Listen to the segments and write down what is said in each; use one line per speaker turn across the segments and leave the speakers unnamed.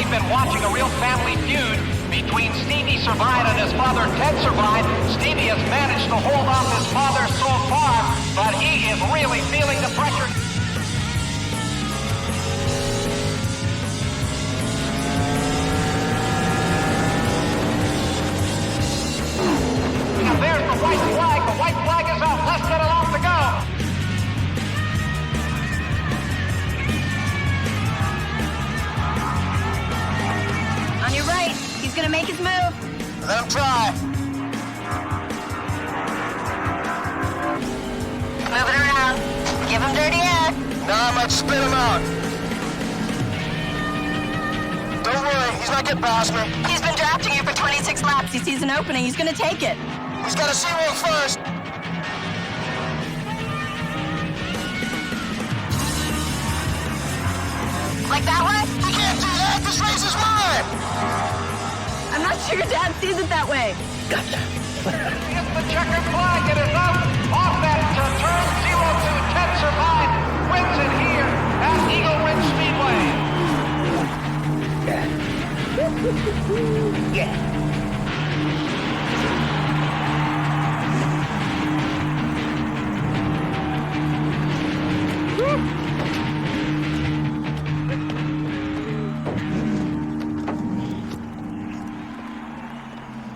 we've been watching a real family feud between Stevie Survived and his father Ted Survived. Stevie has managed to hold off his father so far, but he is really feeling the pressure. And there's the white flag. The white flag is up. Less than a lap to go.
On your right. He's gonna make his move.
Let him try.
Move it around. Give him dirty air.
Now I might spit him out. Don't worry, he's not getting past me.
He's been drafting you for 26 laps. He sees an opening. He's gonna take it.
He's got to see one first.
Like that one?
He can't do that. This race is mine.
I'm not sure your dad sees it that way.
Gotcha. It's the checkered flag. It is out. Off that turn 02. Ted Survived wins it here at Eagle Ridge Speedway.
Yeah.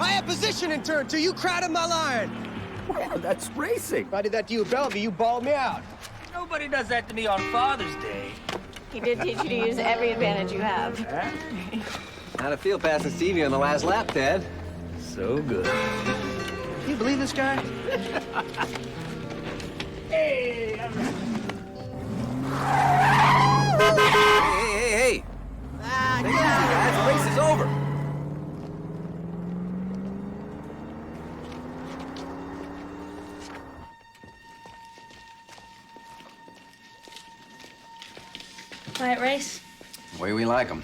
I had position in turn 2. You crowded my line.
Well, that's racing.
If I did that to you at Bellevue, you balled me out.
Nobody does that to me on Father's Day.
He did teach you to use every advantage you have.
How'd it feel passing Stevie on the last lap, Ted?
So good.
Can you believe this guy?
Hey,
Hey! Take it easy, guys. The race is over.
Quiet race?
The way we like them.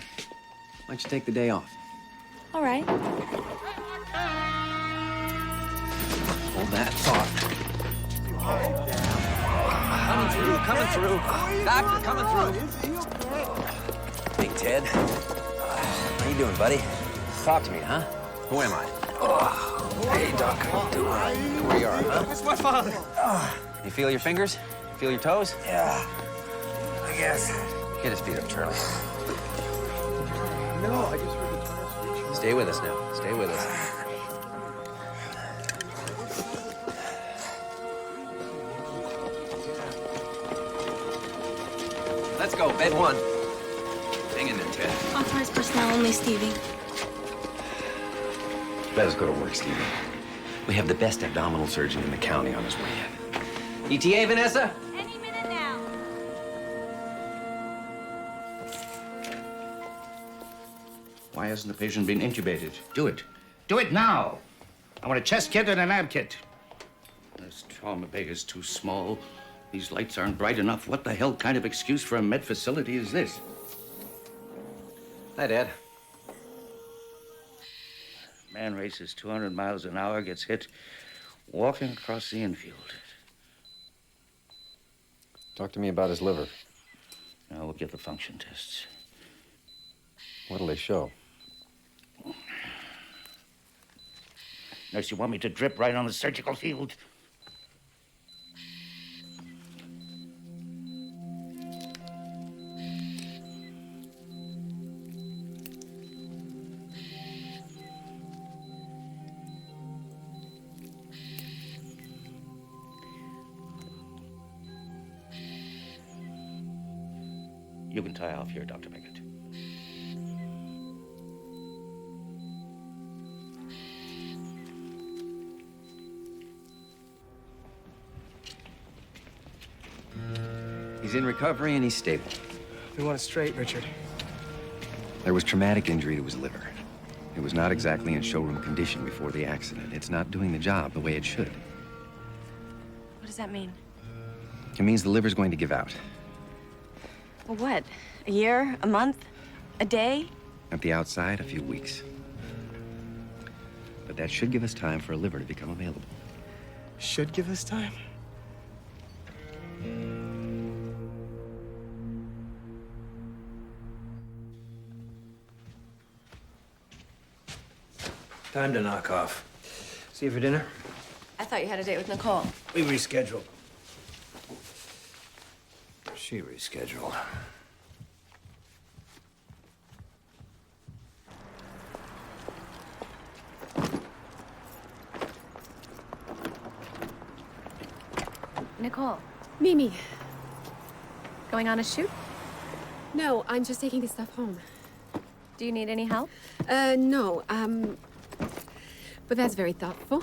Why don't you take the day off?
All right.
Hold that thought. Coming through. Doctor, coming through. Hey, Ted. How you doing, buddy? Talk to me, huh? Who am I? Hey, Doc. How you doing? Where you are, huh?
It's my father.
You feel your fingers? Feel your toes?
yeah. I guess.
Get his feet up, Charlie.
No, I just heard the transcription.
Stay with us now. Stay with us. Let's go, bed 1. Hang in there, Ted.
Authorized personnel only, Stevie.
Let us go to work, Stevie. We have the best abdominal surgeon in the county on his way in. ETA, Vanessa?
Any minute now.
Why hasn't the patient been intubated? Do it. Do it now. I want a chest kit and an ab kit. This trauma bay is too small. These lights aren't bright enough. What the hell kind of excuse for a med facility is this?
Hi, Dad.
Man races 200 miles an hour, gets hit walking across the infield.
Talk to me about his liver.
Now we'll get the function tests.
What'll they show?
Nurse, you want me to drip right on the surgical field? You can tie off here, Dr. Beckett.
He's in recovery and he's stable.
We want it straight, Richard.
There was traumatic injury to his liver. It was not exactly in showroom condition before the accident. It's not doing the job the way it should.
What does that mean?
It means the liver's going to give out.
Well, what? A year? A month? A day?
At the outside, a few weeks. But that should give us time for a liver to become available.
Should give us time.
Time to knock off. See you for dinner?
I thought you had a date with Nicole.
We rescheduled. She rescheduled.
Nicole,
Mimi.
going on a shoot?
No, I'm just taking the stuff home.
Do you need any help?
No, but that's very thoughtful.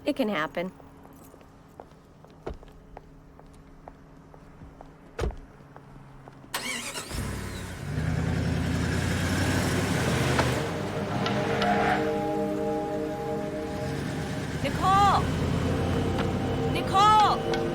It can happen. Nicole! Nicole! Nicole!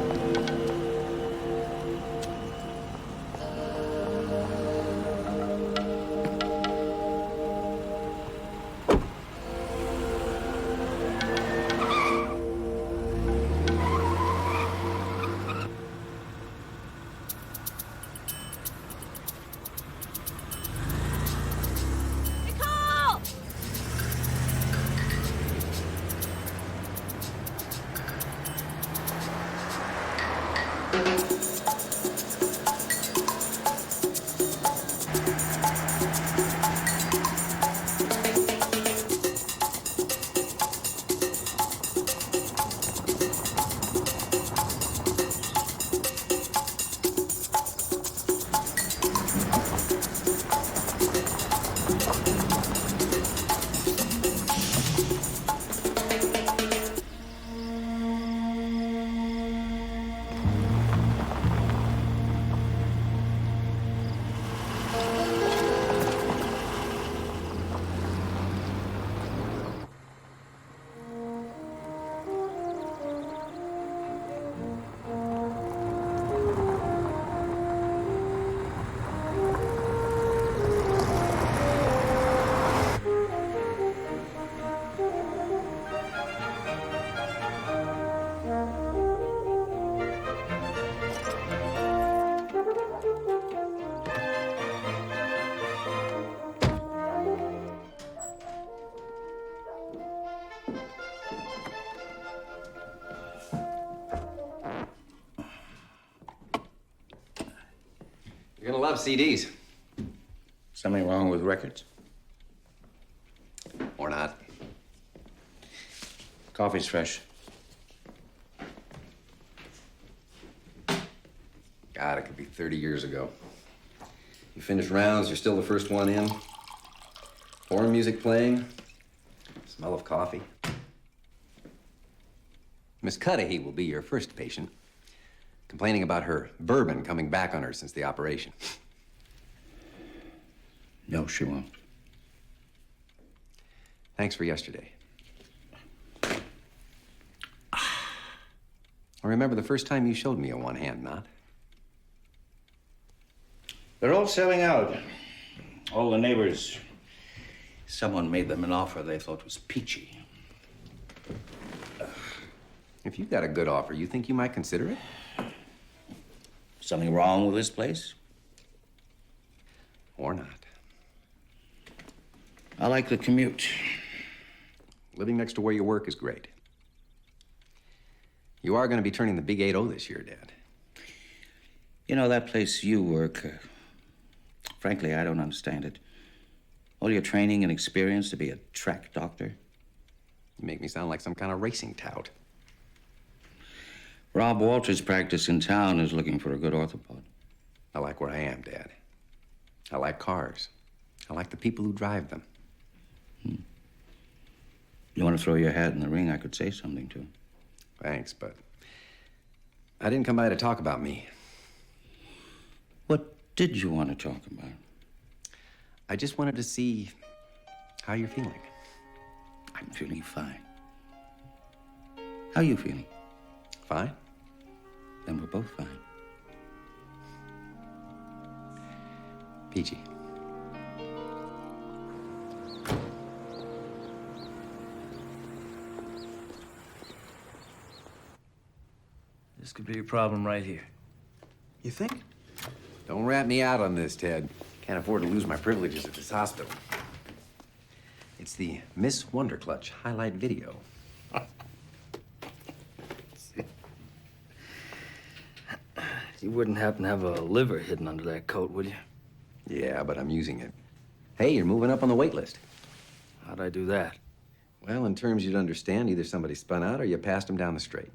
You're gonna love CDs.
Something wrong with records?
Or not.
Coffee's fresh.
God, it could be 30 years ago. You finish rounds, you're still the first one in. Foreign music playing. Smell of coffee. Miss Cudahy will be your first patient. Complaining about her bourbon coming back on her since the operation.
No, she won't.
Thanks for yesterday. I remember the first time you showed me a one-hand knot.
They're all selling out. All the neighbors. Someone made them an offer they thought was peachy.
If you've got a good offer, you think you might consider it?
Something wrong with this place?
Or not.
I like the commute.
Living next to where you work is great. You are going to be turning the big 8-0 this year, Dad.
You know, that place you work, frankly, I don't understand it. All your training and experience to be a track doctor.
You make me sound like some kind of racing tout.
Rob Walter's practice in town is looking for a good orthopod.
I like where I am, Dad. I like cars. I like the people who drive them.
You want to throw your hat in the ring, I could say something to him.
Thanks, but I didn't come by to talk about me.
What did you want to talk about?
I just wanted to see how you're feeling.
I'm feeling fine. How are you feeling?
Fine?
Then we're both fine.
Peachy.
This could be a problem right here.
You think?
Don't rat me out on this, Ted. Can't afford to lose my privileges at this hospital. It's the Miss Wonderclutch highlight video.
You wouldn't happen to have a liver hidden under that coat, would you?
Yeah, but I'm using it. Hey, you're moving up on the wait list.
How'd I do that?
Well, in terms you'd understand, either somebody spun out or you passed them down the straight.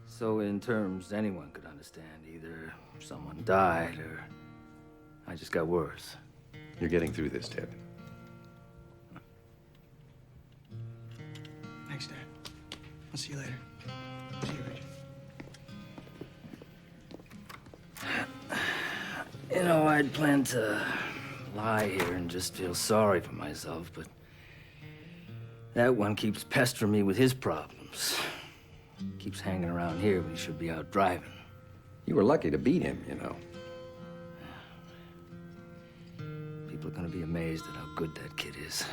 So in terms anyone could understand, either someone died or I just got worse.
You're getting through this, Ted.
Thanks, Dad. I'll see you later. See you, Richard.
You know, I'd planned to lie here and just feel sorry for myself, but that one keeps pestering me with his problems. Keeps hanging around here when he should be out driving.
You were lucky to beat him, you know.
People are gonna be amazed at how good that kid is.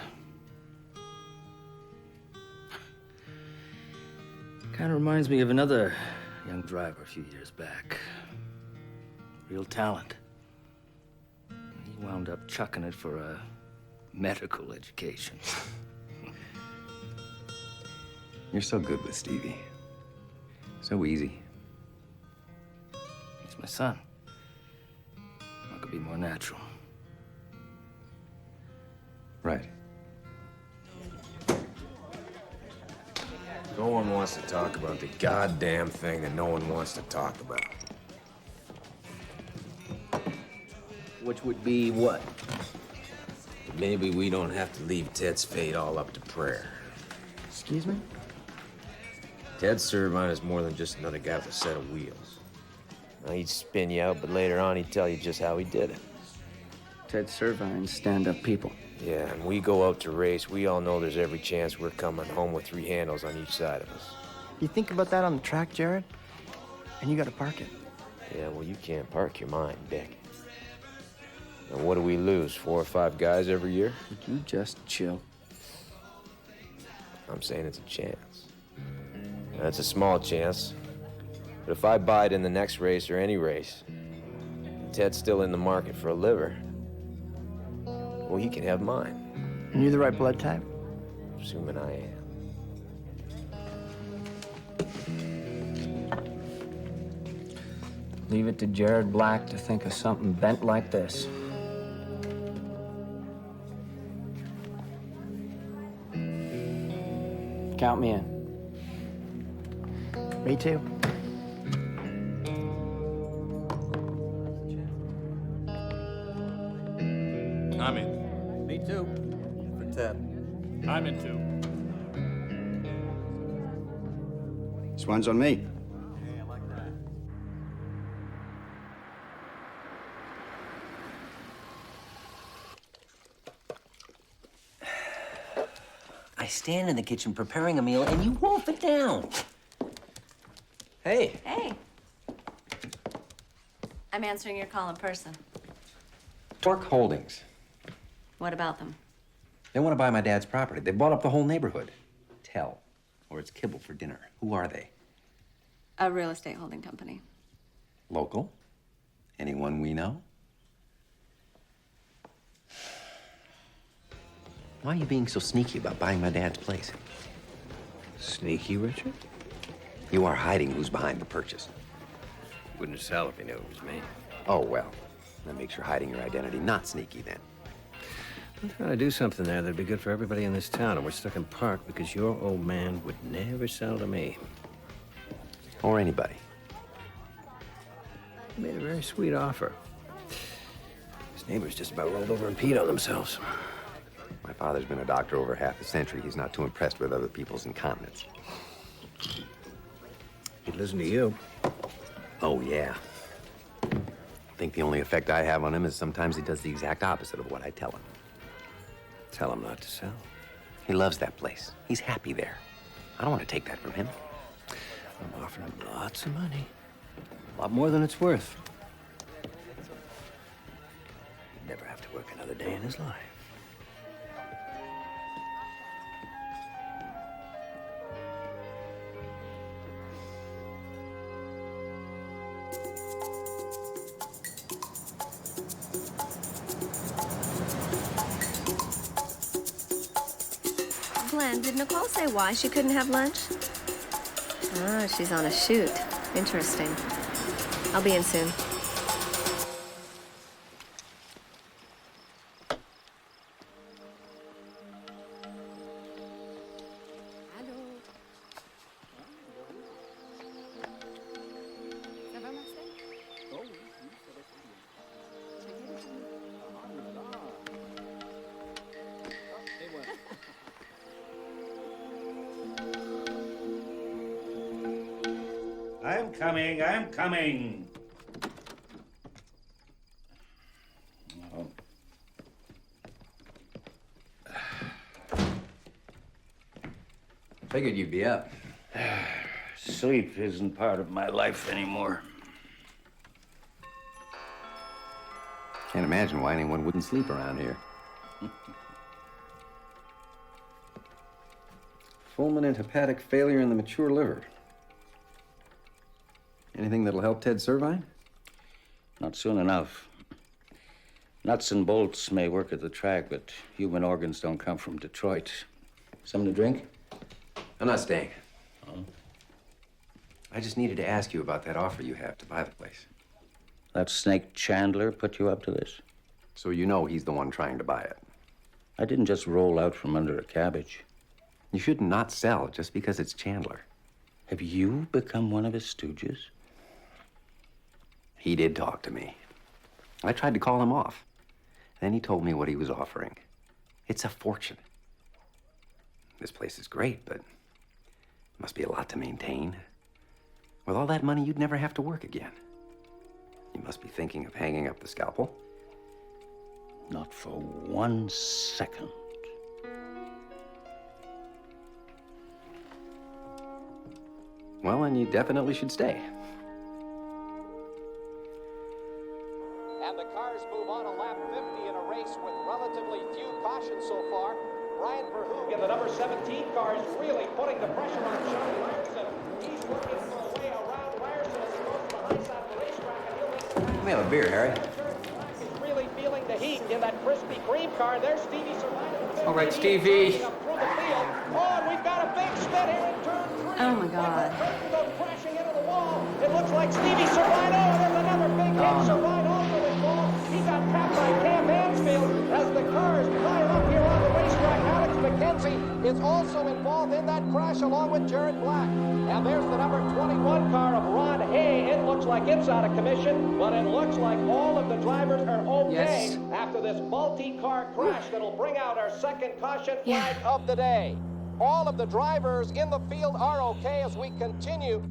Kind of reminds me of another young driver a few years back. Real talent. He wound up chucking it for a medical education.
You're so good with Stevie. So easy.
He's my son. What could be more natural?
Right.
No one wants to talk about the goddamn thing that no one wants to talk about.
Which would be what?
Maybe we don't have to leave Ted's fate all up to prayer.
Excuse me?
Ted Servine is more than just another guy with a set of wheels. Now, he'd spin you out, but later on he'd tell you just how he did it.
Ted Servine's stand-up people.
Yeah, and we go out to race, we all know there's every chance we're coming home with 3 handles on each side of us.
You think about that on the track, Jared? And you gotta park it.
Yeah, well, you can't park your mind, Beckett. And what do we lose, 4 or 5 guys every year?
Would you just chill?
I'm saying it's a chance. Now, it's a small chance. But if I buy it in the next race or any race, and Ted's still in the market for a liver, well, he can have mine.
And you're the right blood type?
Assuming I am.
Leave it to Jared Black to think of something bent like this. Count me in. Me too.
I'm in.
Me too. For Ted.
I'm in too.
This one's on me.
I stand in the kitchen preparing a meal and you wolf it down. Hey.
Hey. I'm answering your call in person.
Torque Holdings.
What about them?
They want to buy my dad's property. They bought up the whole neighborhood. Tell, or it's kibble for dinner. Who are they?
A real estate holding company.
Local? Anyone we know? Why are you being so sneaky about buying my dad's place?
Sneaky, Richard?
You are hiding who's behind the purchase.
Wouldn't sell if he knew it was me.
Oh, well. That makes your hiding your identity not sneaky, then.
I'm trying to do something there that'd be good for everybody in this town, and we're stuck in park because your old man would never sell to me.
Or anybody.
He made a very sweet offer. His neighbors just about rolled over and peed on themselves.
My father's been a doctor over half a century. He's not too impressed with other people's incontinence.
He'd listen to you.
Oh, yeah. I think the only effect I have on him is sometimes he does the exact opposite of what I tell him.
Tell him not to sell.
He loves that place. He's happy there. I don't want to take that from him.
I'm offering him lots of money. A lot more than it's worth. He'd never have to work another day in his life.
And did Nicole say why she couldn't have lunch? Oh, she's on a shoot. Interesting. I'll be in soon.
I'm coming. Oh.
Figured you'd be up.
Sleep isn't part of my life anymore.
Can't imagine why anyone wouldn't sleep around here. Fulminant hepatic failure in the mature liver. Anything that'll help Ted Servine?
Not soon enough. Nuts and bolts may work at the track, but human organs don't come from Detroit. Something to drink?
I'm not staying. Oh. I just needed to ask you about that offer you have to buy the place.
That snake Chandler put you up to this?
So you know he's the one trying to buy it.
I didn't just roll out from under a cabbage.
You should not sell just because it's Chandler.
Have you become one of his stooges?
He did talk to me. I tried to call him off. Then he told me what he was offering. It's a fortune. This place is great, but it must be a lot to maintain. With all that money, you'd never have to work again. You must be thinking of hanging up the scalpel.
Not for 1 second.
Well, then you definitely should stay.
And the cars move on a lap 50 in a race with relatively few cautions so far. Brian Verhoeven, the number 17 car, is really putting the pressure on Johnny Ryerson. He's looking for a way around Ryerson as he goes to the high side of the racetrack, and he'll make the
Let me have a beer, Harry.
He's really feeling the heat in that Krispy Kreme car. There's Stevie Servine.
All right, Stevie.
Up through the field. Oh, and we've got a big spin here in turn 3.
Oh, my God.
Goes crashing into the wall. It looks like Stevie Servine. Oh, and there's another big hit. Servine also involved. He got tapped by Cam Mansfield as the cars pile up here on the racetrack. Alex McKenzie is also involved in that crash along with Jared Black. And there's the number 21 car of Ron Hay. It looks like it's out of commission, but it looks like all of the drivers are okay after this multi-car crash that'll bring out our second caution flag of the day. All of the drivers in the field are okay as we continue.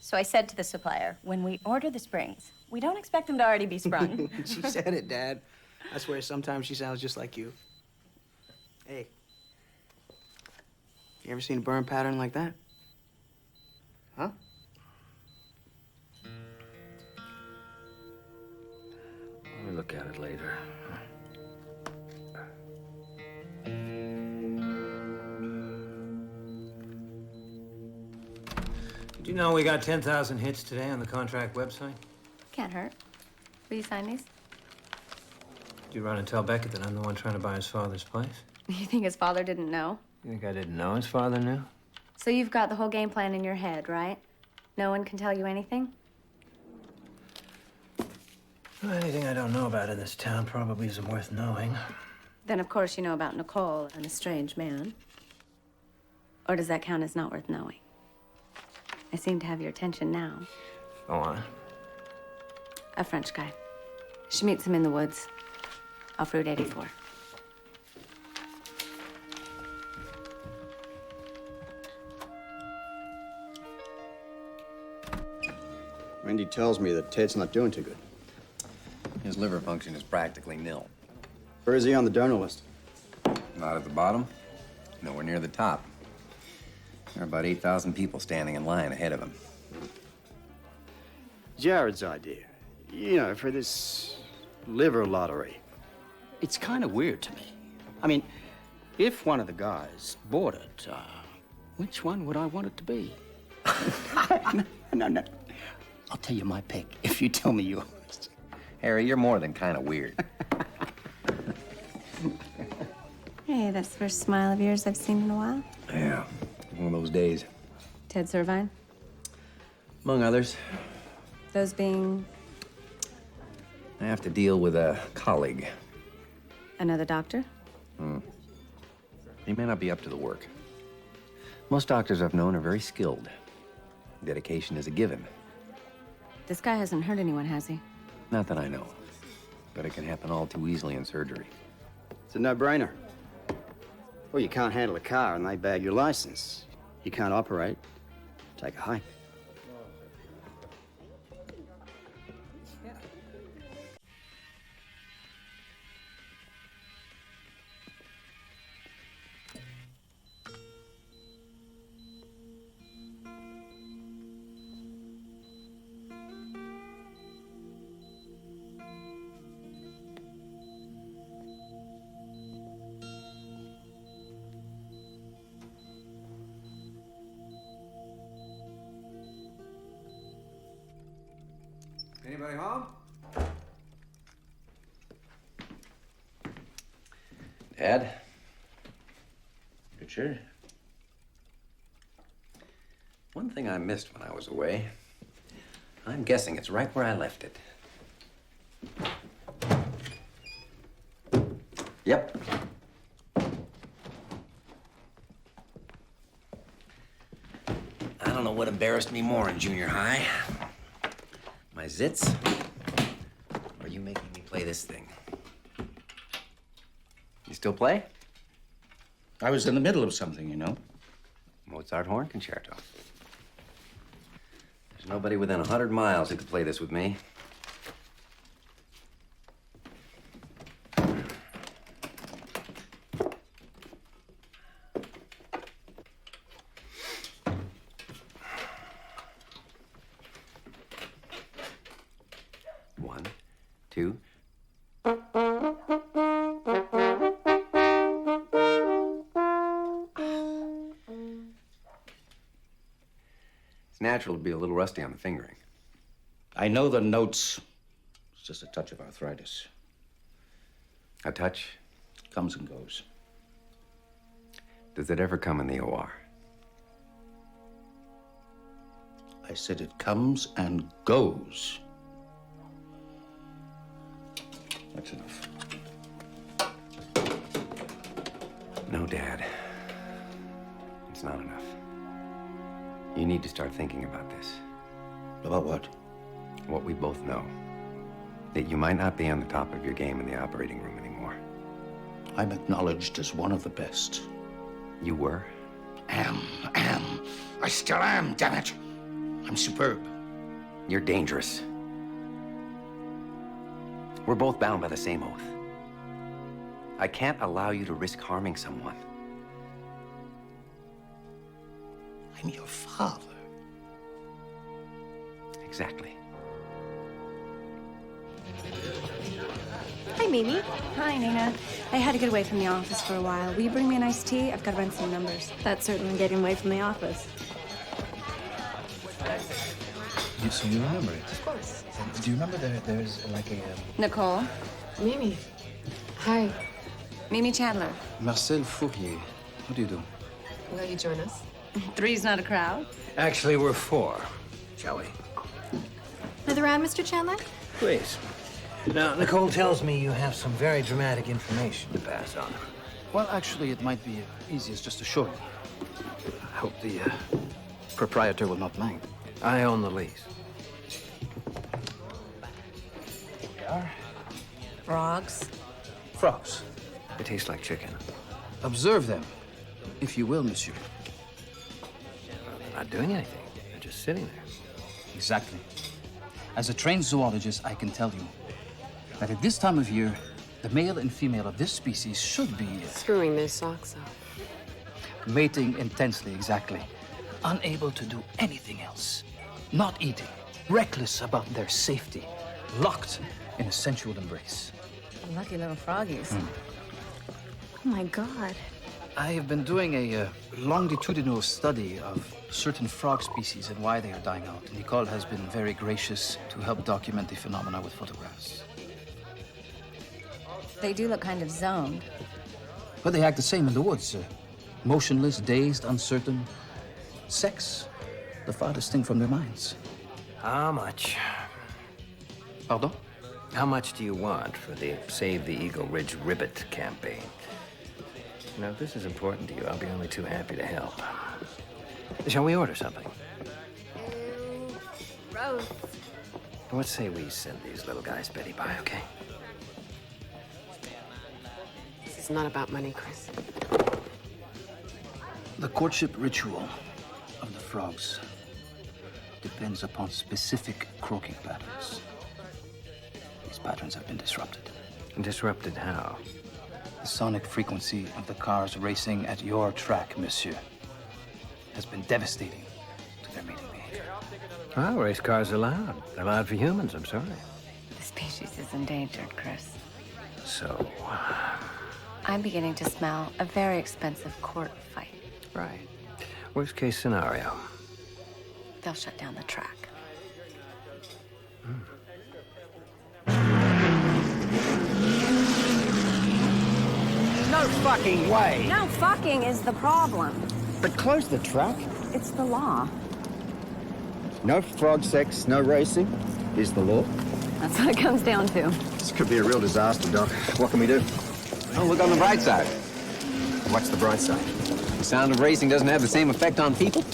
So I said to the supplier, when we order the springs, we don't expect them to already be sprung.
She said it, Dad. I swear sometimes she sounds just like you. Hey, you ever seen a burn pattern like that? Huh?
Let me look at it later. Did you know we got 10,000 hits today on the contract website?
Can't hurt. Will you sign these?
Did you run and tell Beckett that I'm the one trying to buy his father's place?
You think his father didn't know?
You think I didn't know his father knew?
So you've got the whole game plan in your head, right? No one can tell you anything?
Well, anything I don't know about in this town probably isn't worth knowing.
Then, of course, you know about Nicole and a strange man. Or does that count as not worth knowing? I seem to have your attention now.
Go on.
A French guy. She meets him in the woods off Route 84.
Randy tells me that Ted's not doing too good.
His liver function is practically nil.
Where is he on the donor list?
Not at the bottom, nowhere near the top. There are about 8,000 people standing in line ahead of him.
Jared's idea, you know, for this liver lottery. It's kind of weird to me. I mean, if one of the guys bought it, which one would I want it to be? No. I'll tell you my pick if you tell me yours.
Harry, you're more than kind of weird.
Hey, that's the first smile of yours I've seen in a while.
Yeah, one of those days.
Ted Servine?
Among others,
Those being
I have to deal with a colleague.
another doctor?
He may not be up to the work. Most doctors I've known are very skilled. Dedication is a given.
This guy hasn't hurt anyone, has he?
Not that I know of. But it can happen all too easily in surgery.
It's a no-brainer. Well, you can't handle a car and they bag your license. You can't operate. Take a hike.
Anybody home? Dad? Richard? One thing I missed when I was away. I'm guessing it's right where I left it. Yep. I don't know what embarrassed me more in junior high. My zits, or you making me play this thing? You still play?
I was in the middle of something, you know.
Mozart horn concerto. There's nobody within 100 miles who could play this with me. One, two. It's natural to be a little rusty on the fingering.
I know the notes. It's just a touch of arthritis.
A touch?
Comes and goes.
Does it ever come in the OR?
I said it comes and goes. That's enough.
No, Dad. It's not enough. You need to start thinking about this.
About what?
What we both know. That you might not be on the top of your game in the operating room anymore.
I'm acknowledged as one of the best.
You were?
Am. I still am, damn it. I'm superb.
You're dangerous. We're both bound by the same oath. I can't allow you to risk harming someone.
I'm your father.
Exactly.
Hi, Mimi. Hi, Nina. I had to get away from the office for a while. Will you bring me an iced tea? I've got to run some numbers.
That's certainly getting away from the office.
So you remember it? Of course. Do you remember there's like a...
Nicole.
Mimi. Hi.
Mimi Chandler.
Marcel Fourier. What do you do?
Will you join us?
Three's not a crowd.
Actually, we're four. Shall we?
Another round, Mr. Chandler?
Please. Now, Nicole tells me you have some very dramatic information to pass on. Well, actually, it might be easiest just to show you. I hope the proprietor will not mind. I own the lease. Here we are.
Frogs.
Frogs.
They taste like chicken.
Observe them, if you will, monsieur.
They're not doing anything. They're just sitting there.
Exactly. As a trained zoologist, I can tell you that at this time of year, The male and female of this species should be
Screwing their socks off.
mating intensely, exactly. Unable to do anything else. Not eating. Reckless about their safety. Locked in a sensual embrace.
Lucky little froggies.
Oh my God.
I have been doing a longitudinal study of certain frog species and why they are dying out. And Nicole has been very gracious to help document the phenomena with photographs.
They do look kind of zoned.
But they act the same in the woods. Motionless, dazed, uncertain. Sex, the farthest thing from their minds.
How much?
Pardon?
How much do you want for the Save the Eagle Ridge Ribbit campaign? Now, if this is important to you, I'll be only too happy to help. Shall we order something?
Gross.
What say we send these little guys Betty by, okay?
This is not about money, Chris.
The courtship ritual of the frogs depends upon specific croaking patterns. These patterns have been disrupted.
Disrupted how?
The sonic frequency of the cars racing at your track, monsieur, has been devastating to their mating behavior.
Well, race cars are loud. They're loud for humans, I'm sorry.
The species is endangered, Chris.
So,
I'm beginning to smell a very expensive court fight.
right. Worst case scenario.
They'll shut down the track.
No fucking way.
No fucking is the problem.
But close the track.
It's the law.
No frog sex, no racing is the law.
That's what it comes down to.
This could be a real disaster, Doc. What can we do?
Oh, look on the bright side. What's the bright side? The sound of racing doesn't have the same effect on people?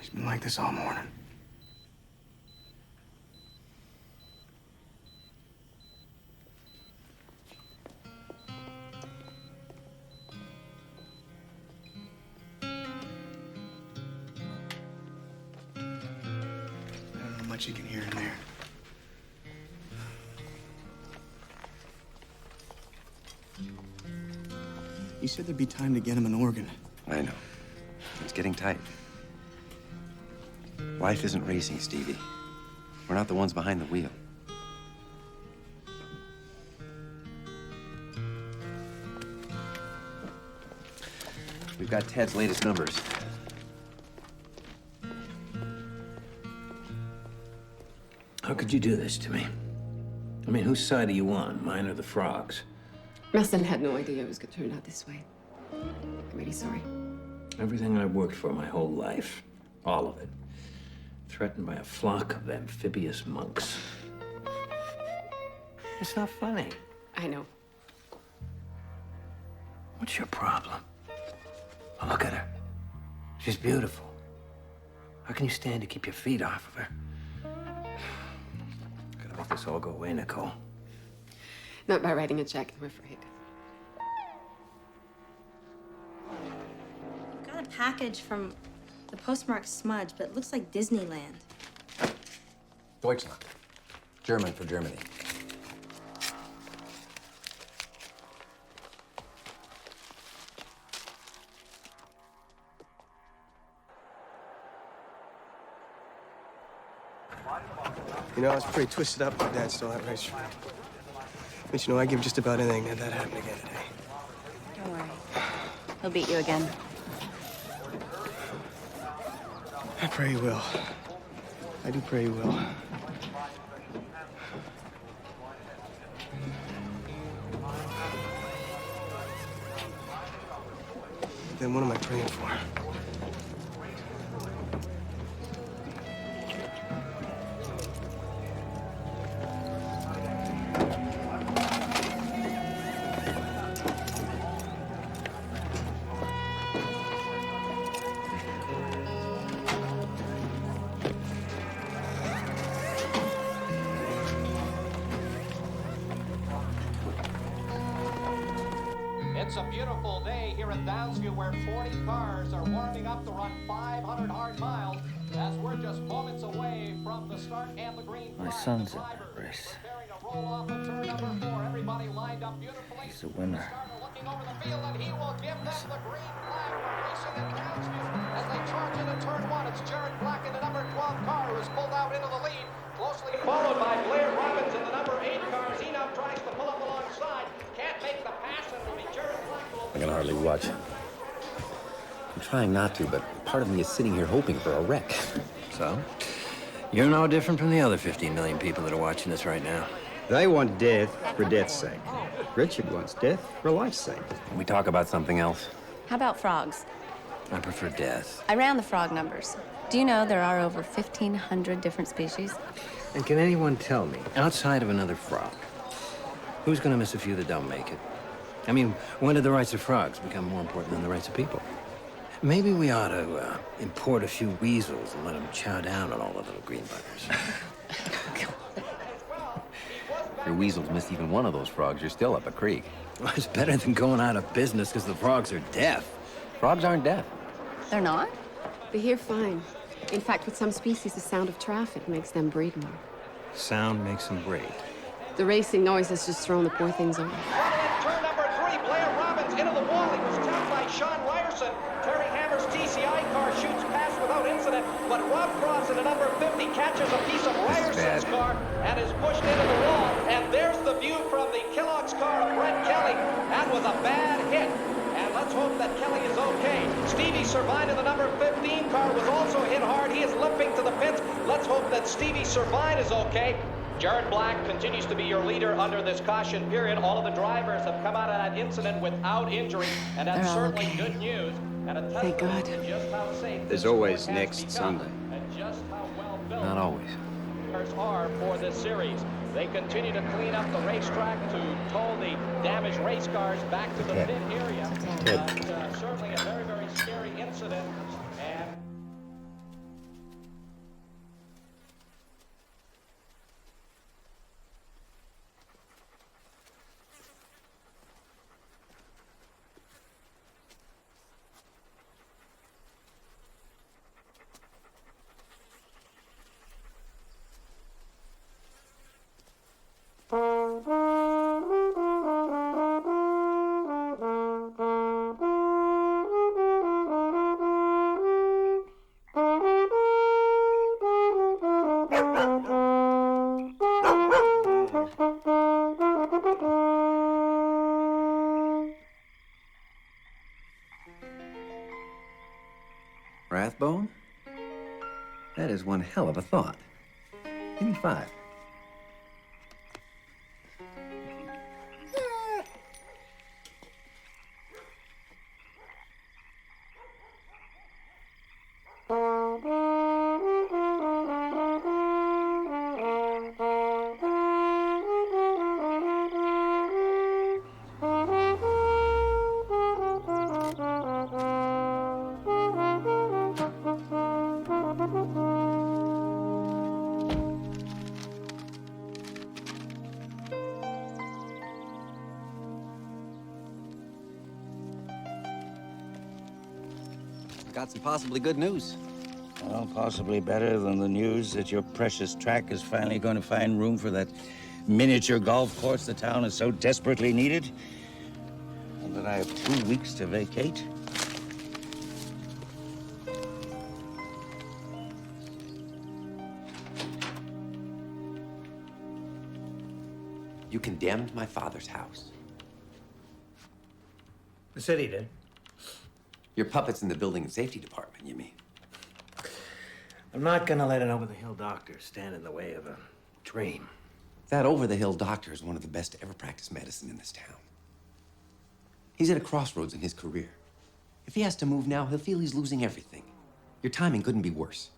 It's been like this all morning. I don't know how much you can hear in there. You said there'd be time to get him an organ.
I know. It's getting tight. Life isn't racing, Stevie. We're not the ones behind the wheel. We've got Ted's latest numbers.
How could you do this to me? I mean, whose side are you on, mine or the frogs?
Meston had no idea it was going to turn out this way. I'm really sorry.
Everything I've worked for my whole life, all of it, threatened by a flock of amphibious monks. It's not funny.
I know.
What's your problem? Oh, look at her. She's beautiful. How can you stand to keep your feet off of her? Gotta make this all go away, Nicole.
Not by writing a check, I'm afraid.
Got a package from the postmark smudge, but it looks like Disneyland.
Deutschland. German for Germany.
You know, I was pretty twisted up when Dad stole that racetrack. But you know, I'd give just about anything to have that happen again today.
Don't worry. He'll beat you again.
I pray he will. I do pray he will. Then what am I praying for?
It's a a beautiful day here in Downsview where 40 cars are warming up to run 500 hard miles as we're just moments away from the start and the green flag.
My son's in that race.
Preparing to roll off of turn number 4. Everybody lined up beautifully.
He's a winner.
Starter looking over the field and he will give them the green flag. We're racing in Downsview as they charge into turn 1. It's Jared Black in the number 12 car who is pulled out into the lead. Closely followed by Blair Robbins in the number 8 car as he now tries to pull up alongside. Can't make the pass and will be Jared Black.
I can hardly watch. I'm trying not to, but part of me is sitting here hoping for a wreck.
So? You're no different from the other 15 million people that are watching this right now.
They want death for death's sake. Richard wants death for life's sake.
Can we talk about something else?
How about frogs?
I prefer death.
I ran the frog numbers. Do you know there are over 1,500 different species?
And can anyone tell me, outside of another frog, who's gonna miss a few that don't make it? I mean, when did the rights of frogs become more important than the rights of people? Maybe we ought to import a few weasels and let them chow down on all the little green buggers.
If your weasels missed even one of those frogs, you're still up a creek.
Well, it's better than going out of business because the frogs are deaf.
Frogs aren't deaf.
They're not?
They hear fine. In fact, with some species, the sound of traffic makes them breed more.
Sound makes them breed.
The racing noise has just thrown the poor things over.
Turn number 3, Blair Robbins into the wall. He was tapped by Sean Ryerson. Terry Hammer's TCI car shoots past without incident, but Rob Cross in the number 50 catches a piece of Ryerson's car and is pushed into the wall. And there's the view from the Kellogg's car of Brett Kelly. That was a bad hit. And let's hope that Kelly is okay. Stevie Servine in the number 15 car was also hit hard. He is limping to the pits. Let's hope that Stevie Servine is okay. Jared Black continues to be your leader under this caution period. All of the drivers have come out of that incident without injury, and that's certainly good news. And a
Thank God.
just how safe
There's
this
always
sport has
next
become,
Sunday.
and just how well built
Not always.
cars are for this series. They continue to clean up the racetrack to tow the damaged race cars back to the pit area. But, certainly a very, very scary incident. And
Rathbone? That is one hell of a thought. Give me 5.
Got some possibly good news.
Well, possibly better than the news that your precious track is finally going to find room for that miniature golf course the town is so desperately needed. And that I have 2 weeks to vacate.
You condemned my father's house.
The city did.
Your puppets in the building and safety department, you mean?
I'm not gonna let an over-the-hill doctor stand in the way of a dream.
That over-the-hill doctor is one of the best to ever practice medicine in this town. He's at a crossroads in his career. If he has to move now, he'll feel he's losing everything. Your timing couldn't be worse.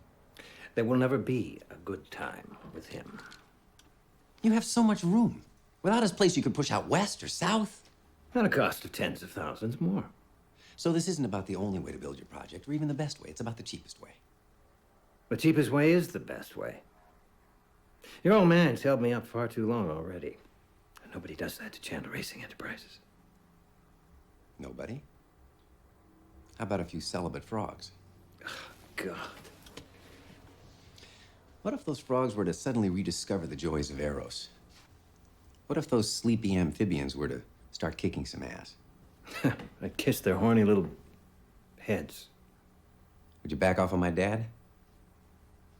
There will never be a good time with him.
You have so much room. Without his place, you could push out west or south.
At a cost of tens of thousands more.
So this isn't about the only way to build your project, or even the best way. It's about the cheapest way.
The cheapest way is the best way. Your old man's held me up far too long already. And nobody does that to Chandler Racing Enterprises.
Nobody? How about a few celibate frogs?
God.
What if those frogs were to suddenly rediscover the joys of Eros? What if those sleepy amphibians were to start kicking some ass?
I'd kiss their horny little heads.
Would you back off on my dad?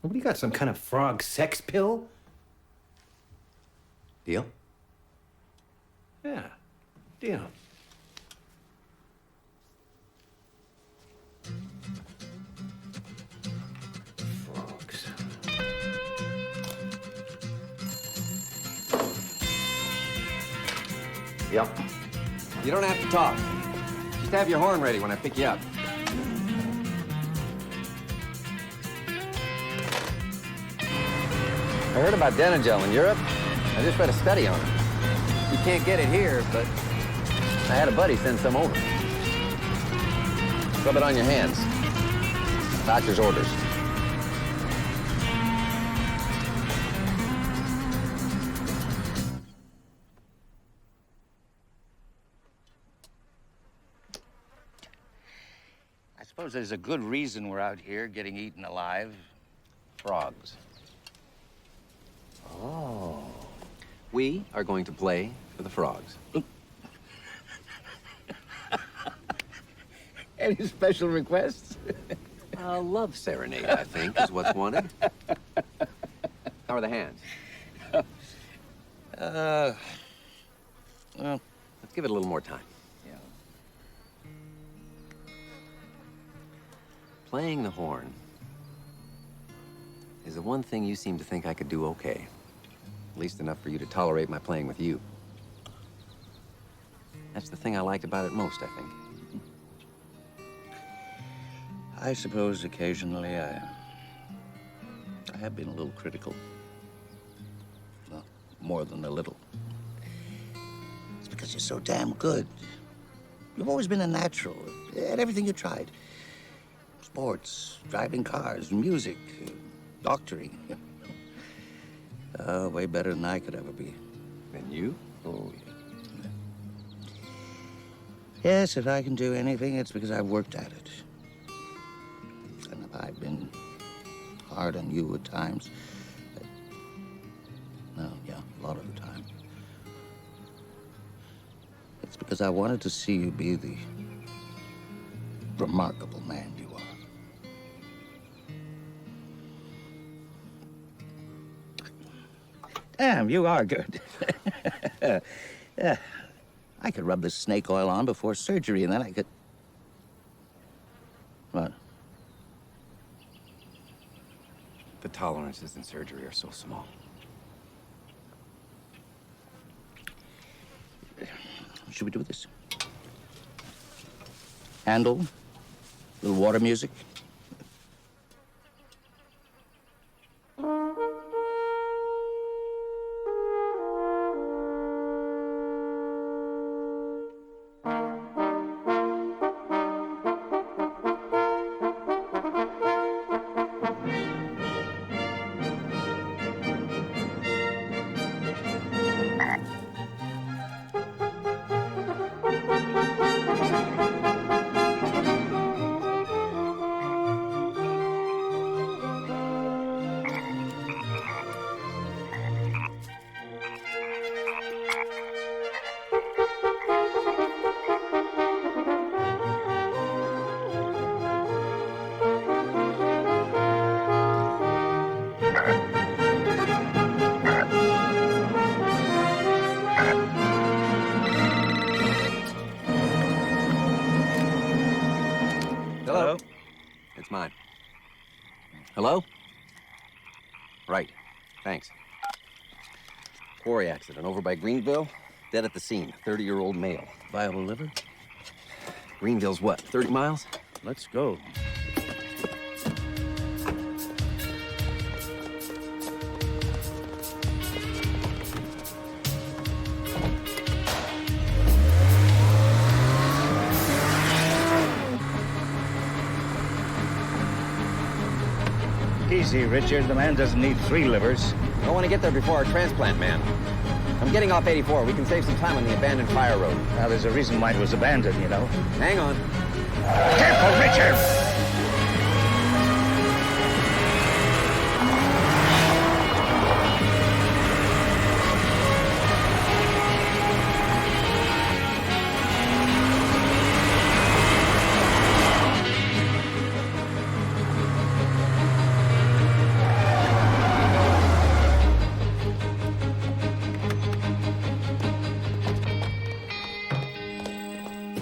What do you got, some kind of frog sex pill?
Deal?
Yeah, deal. Frogs.
Yep. You don't have to talk. Just have your horn ready when I pick you up. I heard about Denagel in Europe. I just read a study on it. You can't get it here, but I had a buddy send some over. Rub it on your hands. Doctor's orders.
I suppose there's a good reason we're out here getting eaten alive.
Frogs.
Oh.
We are going to play for the frogs.
Any special requests?
A love serenade, I think, is what's wanted. How are the hands?
Well,
let's give it a little more time.
Yeah.
Playing the horn is the one thing you seem to think I could do okay. At least enough for you to tolerate my playing with you. That's the thing I liked about it most, I think.
I suppose occasionally I have been a little critical. Well, more than a little. It's because you're so damn good. You've always been a natural at everything you tried. Sports, driving cars, music, doctoring. Way better than I could ever be.
Than you?
Oh, yeah. Yes, if I can do anything, it's because I've worked at it. And if I've been hard on you at times, well, yeah, a lot of the time, it's because I wanted to see you be the remarkable man you are. Damn, you are good. Yeah. I could rub this snake oil on before surgery, and then I could... What?
The tolerances in surgery are so small.
Should we do this? Handle, little water music.
Hello? It's mine. Hello? Right. Thanks. Quarry accident over by Greenville. Dead at the scene. 30-year-old male.
Viable liver?
Greenville's what, 30 miles?
Let's go.
Easy, Richard. The man doesn't need 3 livers.
I want to get there before our transplant man.
I'm getting off 84. We can save some time on the abandoned fire road.
Well, there's a reason why it was abandoned, you know.
Hang on.
Careful, Richard!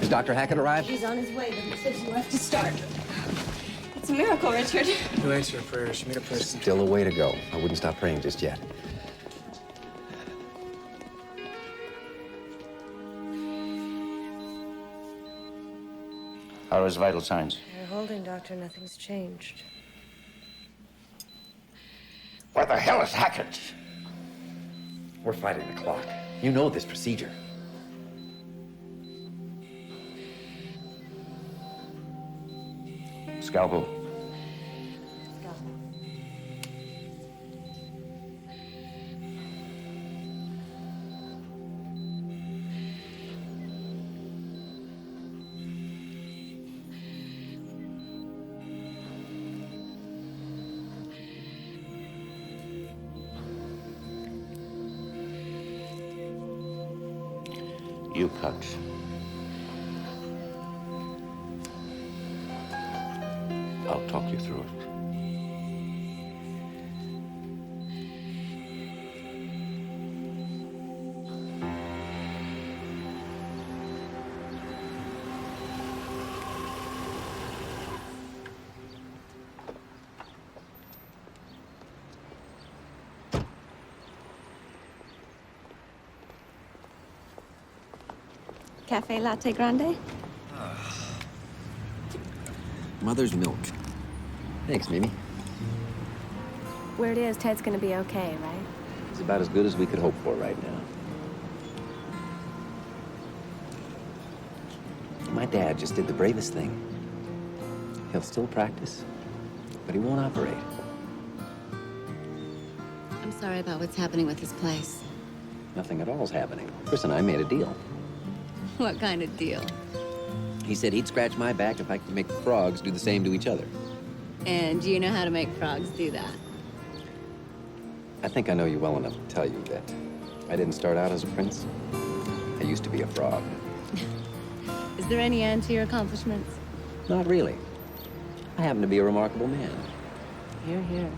Has Dr. Hackett arrived?
He's on his way, but he says you have to start. It's a miracle, Richard.
You answer her prayer. She made a person.
Still a way to go. I wouldn't stop praying just yet.
How are his vital signs?
They're holding, Doctor. Nothing's changed.
Where the hell is Hackett?
We're fighting the clock. You know this procedure.
Scalpel. You cut. I'll talk you through it.
Cafe latte grande?
Mother's milk. Thanks, Mimi.
Where it is, Ted's gonna be okay, right?
It's about as good as we could hope for right now. My dad just did the bravest thing. He'll still practice, but he won't operate.
I'm sorry about what's happening with this place.
Nothing at all is happening. Chris and I made a deal.
What kind of deal?
He said he'd scratch my back if I could make frogs do the same to each other.
And do you know how to make frogs do that?
I think I know you well enough to tell you that I didn't start out as a prince. I used to be a frog.
Is there any end to your accomplishments?
Not really. I happen to be a remarkable man.
Hear, hear.